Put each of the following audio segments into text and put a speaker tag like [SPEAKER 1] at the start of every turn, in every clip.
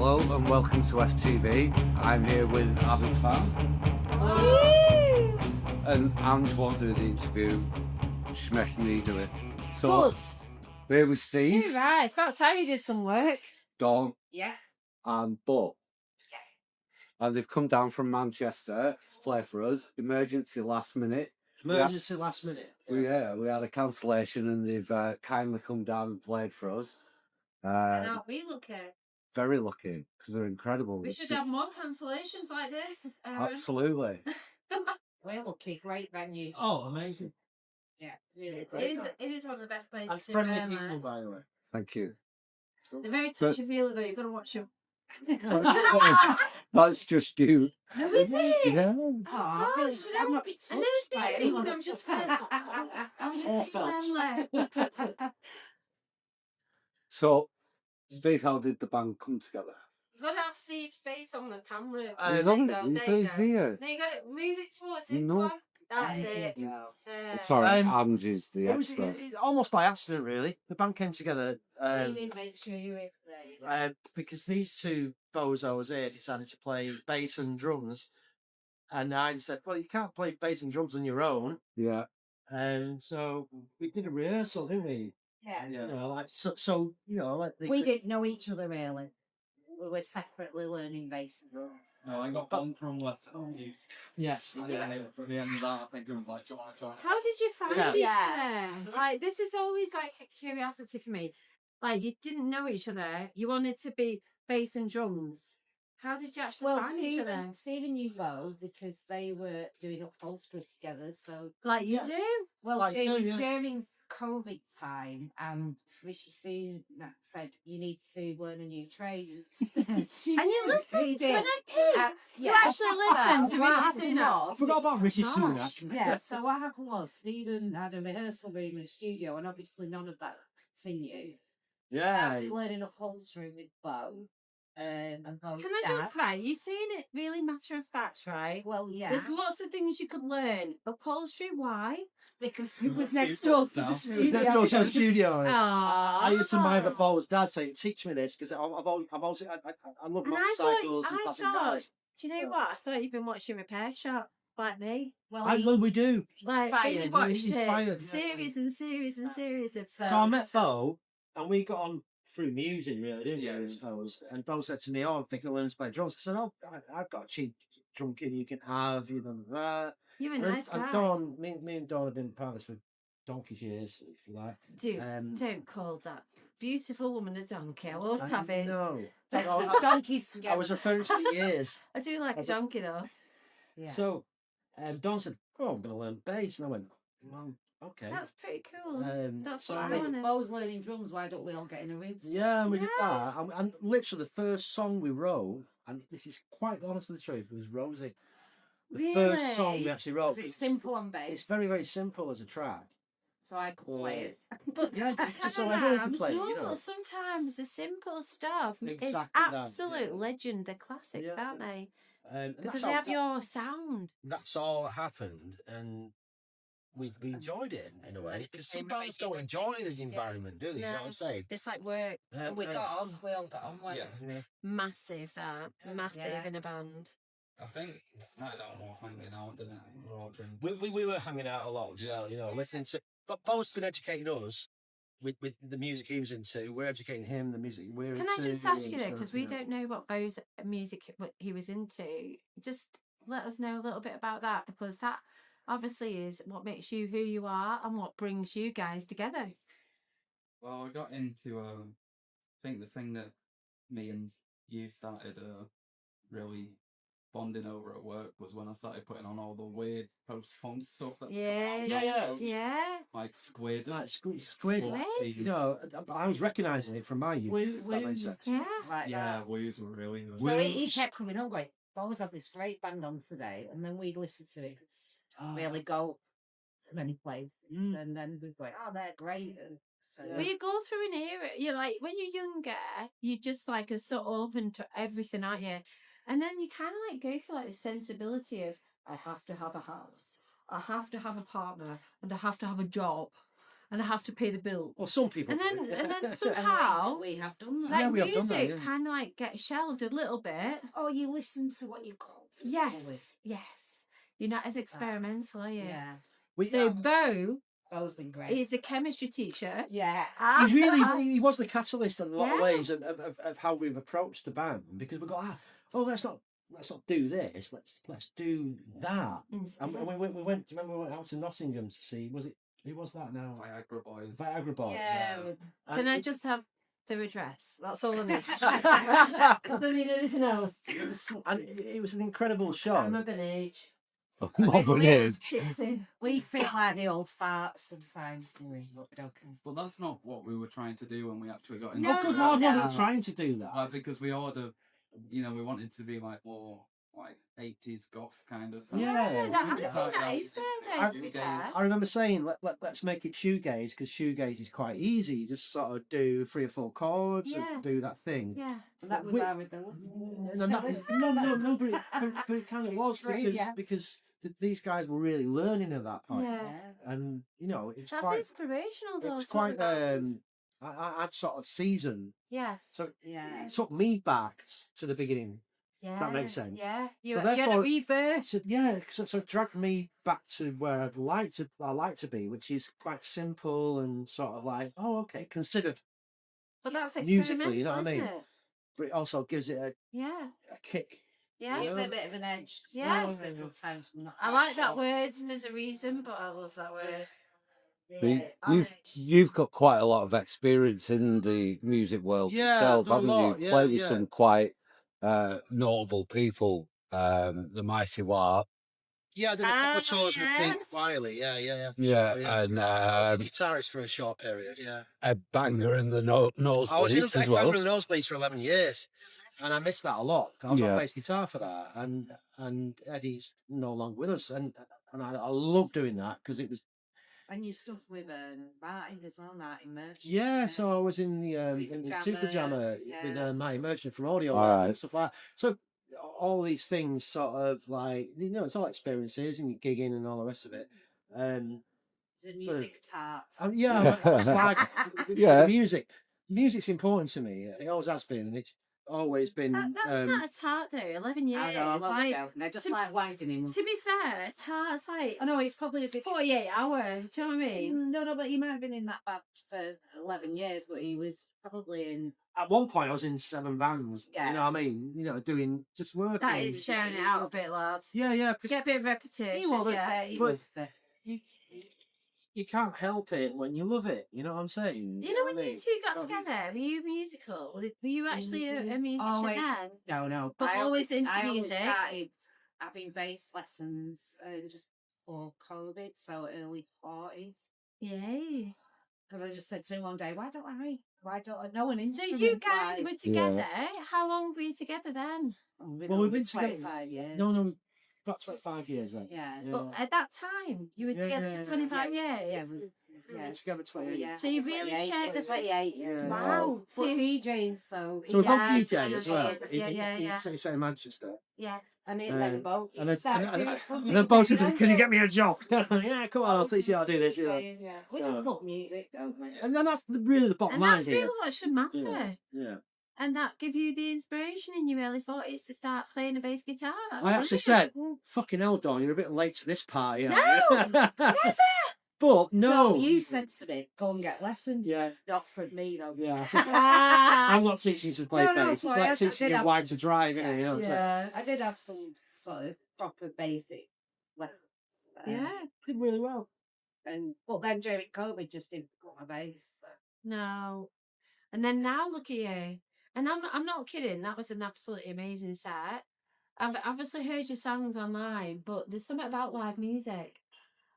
[SPEAKER 1] Hello and welcome to FTV. I'm here with Avid fan. And Ange won't do the interview. She's making me do it. So,
[SPEAKER 2] Good.
[SPEAKER 1] here with Steve,
[SPEAKER 2] Too right. It's about time you did some work.
[SPEAKER 1] Dawn,
[SPEAKER 2] Yeah.
[SPEAKER 1] and Beau.
[SPEAKER 2] Yeah.
[SPEAKER 1] And they've come down from Manchester to play for us. Emergency last minute.
[SPEAKER 3] Last minute.
[SPEAKER 1] We had a cancellation and they've kindly come down and played for us.
[SPEAKER 2] And aren't we lucky?
[SPEAKER 1] Very lucky because they're incredible.
[SPEAKER 2] We should have more cancellations like this.
[SPEAKER 1] Absolutely.
[SPEAKER 2] We're lucky. Great venue.
[SPEAKER 3] Oh, amazing.
[SPEAKER 2] Yeah, really great. It is one of the best places
[SPEAKER 3] And
[SPEAKER 2] in
[SPEAKER 3] friendly
[SPEAKER 2] Burnley.
[SPEAKER 3] people, by the way.
[SPEAKER 1] Thank you.
[SPEAKER 2] They're very touchy-feely though. You've got to watch them.
[SPEAKER 1] That's just you.
[SPEAKER 2] No, is it?
[SPEAKER 1] Yeah.
[SPEAKER 2] Oh, gosh,
[SPEAKER 4] I'm not being
[SPEAKER 2] and
[SPEAKER 4] touched
[SPEAKER 2] then
[SPEAKER 4] by anyone.
[SPEAKER 2] I'm just friendly.
[SPEAKER 1] So, Steve, how did the band come together?
[SPEAKER 2] You've got to have Steve's face on the camera.
[SPEAKER 1] He's
[SPEAKER 2] There
[SPEAKER 1] on
[SPEAKER 2] you
[SPEAKER 1] it.
[SPEAKER 2] go,
[SPEAKER 1] He's
[SPEAKER 2] there you go.
[SPEAKER 1] here.
[SPEAKER 2] No, you got to move it towards him.
[SPEAKER 1] No.
[SPEAKER 2] Come on. That's it.
[SPEAKER 1] Sorry,
[SPEAKER 3] Um,
[SPEAKER 1] Ange is the
[SPEAKER 3] It was
[SPEAKER 1] expert.
[SPEAKER 3] almost by accident, really. The band came together
[SPEAKER 2] Make sure you're in there.
[SPEAKER 3] because these two bozos here decided to play bass and drums. And I said, well, you can't play bass and drums on your own.
[SPEAKER 1] Yeah.
[SPEAKER 3] And so we did a rehearsal, didn't we?
[SPEAKER 2] Yeah.
[SPEAKER 3] You know, like, so you know, like
[SPEAKER 4] We didn't know each other really. We were separately learning bass and drums.
[SPEAKER 5] No, I got one from West Use.
[SPEAKER 3] Yes.
[SPEAKER 5] And then at the end of that, I think it was like, do you want to join?
[SPEAKER 2] How did you find
[SPEAKER 3] Yeah.
[SPEAKER 2] each
[SPEAKER 4] Yeah.
[SPEAKER 2] other? Like, this is always like a curiosity for me. Like, you didn't know each other. You wanted to be bass and drums. How did you actually
[SPEAKER 4] Well,
[SPEAKER 2] find each other?
[SPEAKER 4] Stephen knew Beau because they were doing upholstery together. So,
[SPEAKER 2] Like you
[SPEAKER 3] Yes.
[SPEAKER 2] do?
[SPEAKER 4] well,
[SPEAKER 3] Like,
[SPEAKER 4] it was
[SPEAKER 3] yeah.
[SPEAKER 4] during COVID time, and Rishi Sunak said you need to learn a new trade.
[SPEAKER 2] And you listened
[SPEAKER 4] He
[SPEAKER 2] to an
[SPEAKER 4] did.
[SPEAKER 2] EP. You actually listened to
[SPEAKER 4] what
[SPEAKER 2] Rishi
[SPEAKER 4] happened
[SPEAKER 2] Sunak.
[SPEAKER 4] was-
[SPEAKER 3] I forgot about Rishi
[SPEAKER 2] Gosh.
[SPEAKER 3] Sunak.
[SPEAKER 4] Yeah, so what happened was Stephen had a rehearsal room in a studio, and obviously none of that continued.
[SPEAKER 3] Yeah.
[SPEAKER 4] Started learning upholstery with Beau. And Beau's
[SPEAKER 2] Can I just
[SPEAKER 4] dad.
[SPEAKER 2] say, you saying it really matter of fact, right?
[SPEAKER 4] Well, yeah,
[SPEAKER 2] There's lots of things you could learn. Upholstery, why?
[SPEAKER 4] because he was next door to the
[SPEAKER 3] It was
[SPEAKER 4] studio.
[SPEAKER 3] next door to the studio.
[SPEAKER 2] Aww.
[SPEAKER 3] I used to mind Beau's dad saying, "Teach me this," because I love
[SPEAKER 2] And
[SPEAKER 3] motorcycles and
[SPEAKER 2] I
[SPEAKER 3] classic
[SPEAKER 2] thought,
[SPEAKER 3] cars.
[SPEAKER 2] do you know what? I thought you'd been watching Repair Shop, like me.
[SPEAKER 4] Well,
[SPEAKER 3] Well, we do.
[SPEAKER 2] Like,
[SPEAKER 4] Inspired.
[SPEAKER 2] binge watched
[SPEAKER 3] Inspired,
[SPEAKER 2] it.
[SPEAKER 3] yeah.
[SPEAKER 2] Series and series and series of
[SPEAKER 3] So I met Beau, and we got on through music, really, didn't
[SPEAKER 5] Yeah.
[SPEAKER 3] we? I suppose. And Beau said to me, "Oh, I'm thinking of learning to play drums." I said, "Oh, I've got a cheap drum kit you can have." You know,
[SPEAKER 2] You're a
[SPEAKER 3] and
[SPEAKER 2] nice guy.
[SPEAKER 3] Dawn, me and Dawn have been partners for donkey's years, if you like.
[SPEAKER 2] Dude, don't call that beautiful woman a donkey. I love Avid.
[SPEAKER 3] No,
[SPEAKER 4] donkeys.
[SPEAKER 3] I was referring to the years.
[SPEAKER 2] I do like a donkey though.
[SPEAKER 4] Yeah.
[SPEAKER 3] So, Dawn said, "Oh, I'm going to learn bass," and I went, "Well, okay."
[SPEAKER 2] That's pretty cool. That's
[SPEAKER 3] so
[SPEAKER 2] what
[SPEAKER 4] I
[SPEAKER 2] I
[SPEAKER 4] said,
[SPEAKER 2] wanted.
[SPEAKER 4] Beau's learning drums. Why don't we all get in a room?
[SPEAKER 3] Yeah, and we did
[SPEAKER 2] Yeah.
[SPEAKER 3] that. And literally the first song we wrote, and this is quite honestly the truth, was Rosie. The first song we
[SPEAKER 2] Really?
[SPEAKER 3] actually wrote.
[SPEAKER 4] Because it's simple on bass.
[SPEAKER 3] It's very, very simple as a track.
[SPEAKER 4] So I could play it.
[SPEAKER 2] But
[SPEAKER 3] Yeah, just so
[SPEAKER 2] sometimes,
[SPEAKER 3] everyone can play it, you know.
[SPEAKER 2] sometimes the simple stuff is
[SPEAKER 3] Exactly that,
[SPEAKER 2] absolute
[SPEAKER 3] yeah.
[SPEAKER 2] legend. They're classics,
[SPEAKER 3] Yeah.
[SPEAKER 2] aren't they?
[SPEAKER 3] And
[SPEAKER 2] Because they have your sound.
[SPEAKER 6] that's all that happened, and we enjoyed it in a way. Because some bands don't enjoy the environment, do they? You know what I'm saying?
[SPEAKER 2] It's like work.
[SPEAKER 4] And we got on. We all got on well.
[SPEAKER 5] Yeah.
[SPEAKER 2] Massive, that. Massive
[SPEAKER 4] Yeah.
[SPEAKER 2] in a band.
[SPEAKER 5] I think it started out more hanging out, didn't it? We were all drinking.
[SPEAKER 6] We were hanging out a lot as well, you know, listening to. But Beau's been educating us with the music he was into. We're educating him the music we're
[SPEAKER 2] Can
[SPEAKER 6] into.
[SPEAKER 2] I just ask you though,
[SPEAKER 6] so,
[SPEAKER 2] because we
[SPEAKER 6] you know.
[SPEAKER 2] don't know what Beau's music what he was into. Just let us know a little bit about that, because that obviously is what makes you who you are and what brings you guys together.
[SPEAKER 5] Well, I got into, I think the thing that me and you started really bonding over at work was when I started putting on all the weird post-punk stuff that's
[SPEAKER 2] Yeah, yeah.
[SPEAKER 5] like Squid.
[SPEAKER 3] Like Squid.
[SPEAKER 2] Squid?
[SPEAKER 3] You know, I was recognising it from my youth. if that makes sense.
[SPEAKER 2] Yeah.
[SPEAKER 4] Like
[SPEAKER 5] Yeah,
[SPEAKER 4] that.
[SPEAKER 5] Woos were really good.
[SPEAKER 4] So he kept coming on going, Beau's had this great band on today. And then we'd listen to it. It's really go to many places. And then we'd go, oh, they're great. And so,
[SPEAKER 2] Well, you go through an era. You're like, when you're younger, you just like are so open to everything, aren't you? And then you kind of like go through like the sensibility of, I have to have a house, I have to have a partner, and I have to have a job. and I have to pay the bill.
[SPEAKER 3] Well, some people.
[SPEAKER 2] And
[SPEAKER 3] do.
[SPEAKER 2] then somehow,
[SPEAKER 4] we have done that.
[SPEAKER 2] like
[SPEAKER 3] Yeah, we have done
[SPEAKER 2] music
[SPEAKER 3] that, yeah.
[SPEAKER 2] kind of like gets shelved a little bit.
[SPEAKER 4] Oh, you listen to what you're comfortable
[SPEAKER 2] Yes,
[SPEAKER 4] with.
[SPEAKER 2] yes. You're not as
[SPEAKER 4] Start.
[SPEAKER 2] experimental, are you?
[SPEAKER 4] Yeah.
[SPEAKER 2] So Beau
[SPEAKER 4] Beau's been great.
[SPEAKER 2] is the chemistry teacher.
[SPEAKER 4] Yeah.
[SPEAKER 3] he was the catalyst in a lot of
[SPEAKER 2] Yeah.
[SPEAKER 3] ways of how we've approached the band, because we go, let's not do this, let's do that.
[SPEAKER 2] Instead.
[SPEAKER 3] And we went. Do you remember we went out to Nottingham to see? Was it? Who was that now?
[SPEAKER 5] Viagra Boys.
[SPEAKER 3] Viagra Boys.
[SPEAKER 4] Yeah.
[SPEAKER 3] And
[SPEAKER 2] Can I
[SPEAKER 3] it-
[SPEAKER 2] just have the address? That's all I need. I don't need anything else.
[SPEAKER 3] and it was an incredible show.
[SPEAKER 2] I'm a bit age.
[SPEAKER 1] Modern age.
[SPEAKER 4] We feel like the old farts sometimes.
[SPEAKER 5] But that's not what we were trying to do when we actually got into
[SPEAKER 3] No, good Lord,
[SPEAKER 4] no.
[SPEAKER 3] we were trying to do that.
[SPEAKER 5] because we ordered, we wanted to be like more like 80s goth kind of stuff.
[SPEAKER 3] Yeah,
[SPEAKER 2] that
[SPEAKER 5] We
[SPEAKER 2] has
[SPEAKER 5] started
[SPEAKER 2] been
[SPEAKER 5] out
[SPEAKER 2] nice
[SPEAKER 5] with
[SPEAKER 2] there, to be
[SPEAKER 5] shoegaze.
[SPEAKER 2] fair.
[SPEAKER 3] I remember saying, let's make it shoegaze, because shoegaze is quite easy. You just sort of do 3 or 4 chords
[SPEAKER 2] Yeah.
[SPEAKER 3] and do that thing.
[SPEAKER 2] Yeah.
[SPEAKER 4] And that was
[SPEAKER 3] We-
[SPEAKER 4] our ability.
[SPEAKER 3] No, but it kind of
[SPEAKER 4] It's
[SPEAKER 3] was,
[SPEAKER 4] true,
[SPEAKER 3] because
[SPEAKER 4] yeah.
[SPEAKER 3] these guys were really learning at that point.
[SPEAKER 2] Yeah.
[SPEAKER 3] And it's
[SPEAKER 2] That's
[SPEAKER 3] quite,
[SPEAKER 2] inspirational, though.
[SPEAKER 3] it's
[SPEAKER 2] it's what
[SPEAKER 3] quite,
[SPEAKER 2] that is.
[SPEAKER 3] I'm sort of seasoned,
[SPEAKER 2] Yes.
[SPEAKER 3] so
[SPEAKER 4] Yeah.
[SPEAKER 3] it took me back to the beginning.
[SPEAKER 2] Yeah.
[SPEAKER 3] that makes sense.
[SPEAKER 2] Yeah. You
[SPEAKER 3] So
[SPEAKER 2] had a
[SPEAKER 3] therefore-
[SPEAKER 2] rebirth.
[SPEAKER 3] So yeah, so it dragged me back to where I like to be, which is quite simple and sort of like, considered.
[SPEAKER 2] But that's
[SPEAKER 3] musically,
[SPEAKER 2] experimental,
[SPEAKER 3] you know what I
[SPEAKER 2] isn't
[SPEAKER 3] mean?
[SPEAKER 2] it?
[SPEAKER 3] But it also gives it
[SPEAKER 2] Yeah.
[SPEAKER 3] a kick.
[SPEAKER 2] Yeah.
[SPEAKER 4] Gives it a bit of an edge. 'Cause
[SPEAKER 2] Yeah.
[SPEAKER 4] those are sometimes not
[SPEAKER 2] I
[SPEAKER 4] quite
[SPEAKER 2] like that
[SPEAKER 4] sure.
[SPEAKER 2] word. There's a reason, but I love that word.
[SPEAKER 1] You've got quite a lot of experience in the music world
[SPEAKER 3] Yeah,
[SPEAKER 1] yourself,
[SPEAKER 3] done a
[SPEAKER 1] haven't
[SPEAKER 3] lot,
[SPEAKER 1] you?
[SPEAKER 3] yeah,
[SPEAKER 1] Played with
[SPEAKER 3] yeah.
[SPEAKER 1] some quite notable people, the Mighty War.
[SPEAKER 6] Yeah, I did a couple of
[SPEAKER 2] Ah,
[SPEAKER 6] tours
[SPEAKER 2] yeah.
[SPEAKER 6] with Pete Wiley. Yeah.
[SPEAKER 1] Yeah, and
[SPEAKER 6] Guitarist for a short period, yeah.
[SPEAKER 1] Ed Banger in the
[SPEAKER 6] I was in
[SPEAKER 1] nosebleeds
[SPEAKER 6] the
[SPEAKER 1] as well.
[SPEAKER 6] nosebleeds for 11 years.
[SPEAKER 3] And I missed that a lot. I was
[SPEAKER 1] Yeah.
[SPEAKER 3] on bass guitar for that, and Eddie's no longer with us, and I love doing that, because it was
[SPEAKER 4] And your stuff with Martin as well, Martin Merchant.
[SPEAKER 3] yeah. So I was in the Super Jammer with my Merchant from Audio
[SPEAKER 1] All
[SPEAKER 3] Lab
[SPEAKER 1] right.
[SPEAKER 3] and stuff like that. So all these things sort of like, it's all experiences and gigging and all the rest of it.
[SPEAKER 4] He's a music tart.
[SPEAKER 3] Yeah, it's like
[SPEAKER 1] Yeah.
[SPEAKER 3] music's important to me. It always has been, and it's always been.
[SPEAKER 2] That's not a tart, though. 11 years.
[SPEAKER 4] I know, I'm only
[SPEAKER 2] like,
[SPEAKER 4] joking. I just
[SPEAKER 2] to-
[SPEAKER 4] like winding him.
[SPEAKER 2] to be fair, a tart's like
[SPEAKER 4] I know, he's probably a bit...
[SPEAKER 2] 48 hours. Do you know what I mean?
[SPEAKER 4] No, but he might have been in that band for 11 years, but he was probably in...
[SPEAKER 3] At one point, I was in 7 bands.
[SPEAKER 4] Yeah.
[SPEAKER 3] You know what I mean? Doing just working.
[SPEAKER 2] That is sharing it out a bit, lads.
[SPEAKER 3] Yeah. 'Cause
[SPEAKER 2] Get a bit of repetition.
[SPEAKER 4] He was
[SPEAKER 2] yeah.
[SPEAKER 4] there, he
[SPEAKER 3] But-
[SPEAKER 4] was there.
[SPEAKER 3] you can't help it when you love it. You know what I'm saying?
[SPEAKER 2] You know,
[SPEAKER 3] what
[SPEAKER 2] when
[SPEAKER 3] I
[SPEAKER 2] you
[SPEAKER 3] mean?
[SPEAKER 2] two got
[SPEAKER 3] So-
[SPEAKER 2] together, were you musical? Were you actually a musician
[SPEAKER 4] Always,
[SPEAKER 2] then?
[SPEAKER 4] no.
[SPEAKER 2] But always into
[SPEAKER 4] I always
[SPEAKER 2] music?
[SPEAKER 4] started having bass lessons just before COVID, so early 40s.
[SPEAKER 2] Yay.
[SPEAKER 4] Because I just said to him one day, why don't I know an
[SPEAKER 2] So
[SPEAKER 4] instrument?
[SPEAKER 2] you guys
[SPEAKER 4] like-"
[SPEAKER 2] were together. How long were you together then?
[SPEAKER 3] Well, we've been together-
[SPEAKER 4] 25 years.
[SPEAKER 3] No, about 25 years then.
[SPEAKER 4] Yeah.
[SPEAKER 2] But at that time, you were
[SPEAKER 3] Yeah,
[SPEAKER 2] together
[SPEAKER 3] yeah,
[SPEAKER 2] for 25
[SPEAKER 4] Yeah,
[SPEAKER 2] years.
[SPEAKER 3] We've
[SPEAKER 4] yeah.
[SPEAKER 3] been together 28
[SPEAKER 4] Yeah.
[SPEAKER 2] So you really
[SPEAKER 4] 28,
[SPEAKER 2] shared the
[SPEAKER 4] 28, yeah.
[SPEAKER 2] Wow.
[SPEAKER 4] So DJing, so...
[SPEAKER 3] So we're both
[SPEAKER 2] Yeah,
[SPEAKER 3] DJ as well.
[SPEAKER 2] yeah.
[SPEAKER 3] In City Centre, Manchester.
[SPEAKER 2] Yes.
[SPEAKER 4] And it
[SPEAKER 3] Um,
[SPEAKER 4] then both
[SPEAKER 3] And then,
[SPEAKER 4] started
[SPEAKER 3] and,
[SPEAKER 4] doing
[SPEAKER 3] and,
[SPEAKER 4] some
[SPEAKER 3] and then both said,
[SPEAKER 4] DJing.
[SPEAKER 3] "Can you get me a job?" Yeah, come on, I'll teach you how to do this.
[SPEAKER 4] Yeah. We just
[SPEAKER 3] Yeah.
[SPEAKER 4] love music, don't we?
[SPEAKER 3] And then that's really the bottom
[SPEAKER 2] And
[SPEAKER 3] line
[SPEAKER 2] that's
[SPEAKER 3] here.
[SPEAKER 2] really what should matter.
[SPEAKER 3] Yeah.
[SPEAKER 2] And that give you the inspiration in your early 40s to start playing a bass guitar. That's
[SPEAKER 3] I actually
[SPEAKER 2] brilliant.
[SPEAKER 3] said, "Fucking hell, Dawn, you're a bit late to this party." aren't
[SPEAKER 2] No,
[SPEAKER 3] you?" But no.
[SPEAKER 4] You said to me, go and get lessons.
[SPEAKER 3] Yeah.
[SPEAKER 4] Not from me, though.
[SPEAKER 3] Yeah. I said,
[SPEAKER 2] Ah,
[SPEAKER 3] I'm not teaching you to play
[SPEAKER 4] No, no,
[SPEAKER 3] bass. It's
[SPEAKER 4] sorry,
[SPEAKER 3] like
[SPEAKER 4] I
[SPEAKER 3] teaching
[SPEAKER 4] did
[SPEAKER 3] your
[SPEAKER 4] have-
[SPEAKER 3] wife to drive, isn't it? You know, it's like,
[SPEAKER 2] yeah.
[SPEAKER 4] I did have some sort of proper basic lessons.
[SPEAKER 2] Yeah.
[SPEAKER 3] did really well.
[SPEAKER 4] But then during COVID, just didn't put my bass. So.
[SPEAKER 2] No. And then now look at you. And I'm not kidding. That was an absolutely amazing set. I've obviously heard your songs online, but there's something about live music.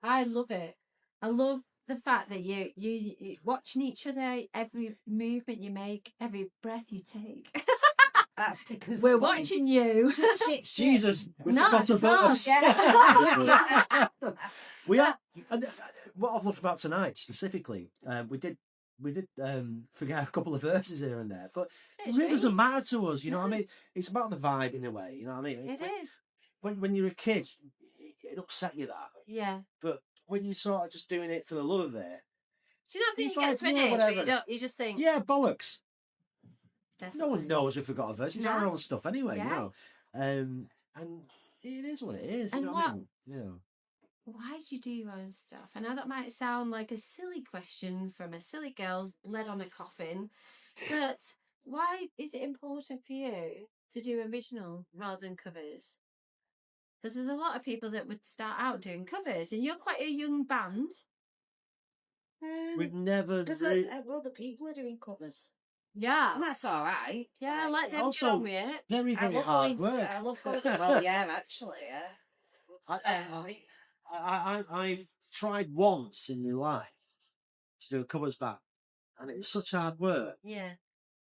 [SPEAKER 2] I love it. I love the fact that you watching each other, every movement you make, every breath you take.
[SPEAKER 4] That's because
[SPEAKER 2] We're watching you.
[SPEAKER 4] Shit.
[SPEAKER 3] Jesus, we
[SPEAKER 2] No,
[SPEAKER 3] forgot
[SPEAKER 2] it's
[SPEAKER 3] about
[SPEAKER 2] not.
[SPEAKER 3] us.
[SPEAKER 4] Yeah.
[SPEAKER 3] We are. And what I've loved about tonight specifically, we did forget a couple of verses here and there, but it
[SPEAKER 2] It's
[SPEAKER 3] really doesn't
[SPEAKER 2] great.
[SPEAKER 3] matter to us. You know what I mean? It's about the vibe in a way. You know what I mean?
[SPEAKER 2] It is.
[SPEAKER 3] When you're a kid, it upset you that,
[SPEAKER 2] Yeah.
[SPEAKER 3] but when you're sort of just doing it for the love of it,
[SPEAKER 2] Do you not think
[SPEAKER 3] It's
[SPEAKER 2] it gets
[SPEAKER 3] like,
[SPEAKER 2] to an
[SPEAKER 3] yeah,
[SPEAKER 2] age where you
[SPEAKER 3] whatever.
[SPEAKER 2] don't? You just think,
[SPEAKER 3] Yeah, bollocks.
[SPEAKER 2] definitely.
[SPEAKER 3] No one knows if we've got a verse. It's our
[SPEAKER 2] No.
[SPEAKER 3] own stuff anyway,
[SPEAKER 2] Yeah.
[SPEAKER 3] you know. And it is what it is.
[SPEAKER 2] And
[SPEAKER 3] you know what I mean? Yeah.
[SPEAKER 2] Why do you do your own stuff? I know that might sound like a silly question from a silly girl's led on a coffin, but why is it important for you to do original rather than covers? Because there's a lot of people that would start out doing covers, and you're quite a young band.
[SPEAKER 3] We've never
[SPEAKER 4] Because
[SPEAKER 3] really...
[SPEAKER 4] other people are doing covers.
[SPEAKER 2] Yeah.
[SPEAKER 4] And that's all right.
[SPEAKER 2] Yeah, let them
[SPEAKER 3] Also,
[SPEAKER 2] get on with it.
[SPEAKER 3] very,
[SPEAKER 4] I
[SPEAKER 3] very
[SPEAKER 4] love
[SPEAKER 3] hard
[SPEAKER 4] going to
[SPEAKER 3] work.
[SPEAKER 4] I love going to, well, yeah, actually, yeah.
[SPEAKER 3] I've tried once in my life to do a covers band, and it was such hard work.
[SPEAKER 2] Yeah.